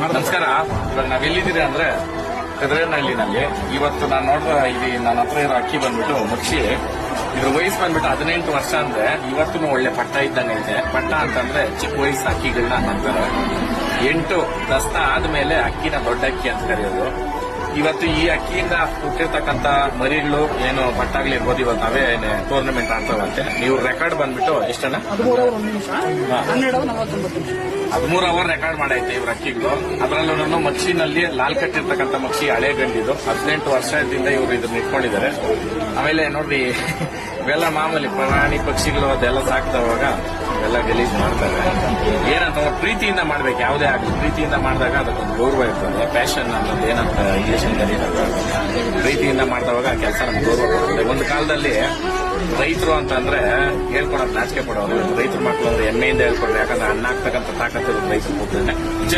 ನಮಸ್ಕಾರ. ಇವಾಗ ನಾವೆಲ್ಲಿದ್ದೀರಿ ಅಂದ್ರೆ ಕದ್ರೇನಹಳ್ಳಿನಲ್ಲಿ. ಇವತ್ತು ನಾನು ನೋಡಿದ ಇಲ್ಲಿ ನನ್ನ ಹತ್ರ ಇರೋ ಅಕ್ಕಿ ಬಂದ್ಬಿಟ್ಟು ಮಕ್ಷಿ. ಇದ್ರ ವಯಸ್ಸು ಬಂದ್ಬಿಟ್ಟು 18 ವರ್ಷ ಅಂದ್ರೆ ಇವತ್ತು ಒಳ್ಳೆ ಪಟ್ಟ ಇದ್ದಂಗೆ ಐತೆ. ಪಟ್ಟ ಅಂತಂದ್ರೆ ಚಿಕ್ಕ ವಯಸ್ಸು ಅಕ್ಕಿಗಳನ್ನ ನಂತಾರೆ. 8 ದಸ್ತ ಆದ್ಮೇಲೆ ಅಕ್ಕಿನ ದೊಡ್ಡ ಅಕ್ಕಿ ಅಂತ ಕರೆಯೋದು. ಇವತ್ತು ಈ ಅಕ್ಕಿಯಿಂದ ಹುಟ್ಟಿರ್ತಕ್ಕಂಥ ಮರಿಗಳು ಏನು ಪಟ್ಟಾಗ್ಲಿರ್ಬೋದು, ಇವತ್ತು ನಾವೇ ಟೂರ್ನಮೆಂಟ್ ಆಡ್ತಾವಂತೆ. ನೀವು ರೆಕಾರ್ಡ್ ಬಂದ್ಬಿಟ್ಟು ಎಷ್ಟನ್ನ 13 ಅವರ್ ರೆಕಾರ್ಡ್ ಮಾಡೈತೆ ಇವ್ರ ಅಕ್ಕಿಗಳು. ಅದರಲ್ಲೂ ಮಕ್ಷಿನಲ್ಲಿ ಲಾಲ್ ಕಟ್ಟಿರ್ತಕ್ಕಂಥ ಮಕ್ಷಿ ಹಳೆ ಗಂಡಿದು 18 ವರ್ಷದಿಂದ ಇವರು ಇದನ್ನ ಇಟ್ಕೊಂಡಿದ್ದಾರೆ. ಆಮೇಲೆ ನೋಡ್ರಿ, ಇವೆಲ್ಲ ಮಾಮೂಲಿ ಪ್ರಾಣಿ ಪಕ್ಷಿಗಳು ಅದೆಲ್ಲ ಸಾಕ್ತವಾಗ ಇವೆಲ್ಲ ಗಲೀಜ್ ಮಾಡ್ತಾರೆ. ಏನಂತ ಪ್ರೀತಿಯಿಂದ ಮಾಡ್ಬೇಕು, ಯಾವುದೇ ಆಗಲಿ ಪ್ರೀತಿಯಿಂದ ಮಾಡಿದಾಗ ಅದಕ್ಕೊಂದು ಗೌರವ ಇರ್ತದೆ. ಪ್ಯಾಷನ್ ಅನ್ನೋದು ಏನಂತ ಇಂಗ್ಲಿಷಲ್ಲಿ ಕರೀತಾರೆ. ಪ್ರೀತಿಯಿಂದ ಮಾಡಿದವಾಗ ಆ ಕೆಲಸ ನಮ್ಗೆ ಗೌರವ ಕೊಡ್ತದೆ. ಒಂದು ಕಾಲದಲ್ಲಿ ರೈತರು ಅಂತಂದ್ರೆ ಹೇಳ್ಕೊಳಕ್ ನಾಚಿಕೆ ಪಡೋರು. ರೈತರ ಮಕ್ಕಳು ಅಂದ್ರೆ ಹೆಮ್ಮೆಯಿಂದ ಹೇಳ್ಕೊಡ್ರಿ, ಯಾಕಂದ್ರೆ ಅನ್ನ ಹಾಕ್ತಕ್ಕಂಥ ತಾಕತ್ತು ರೈತರು.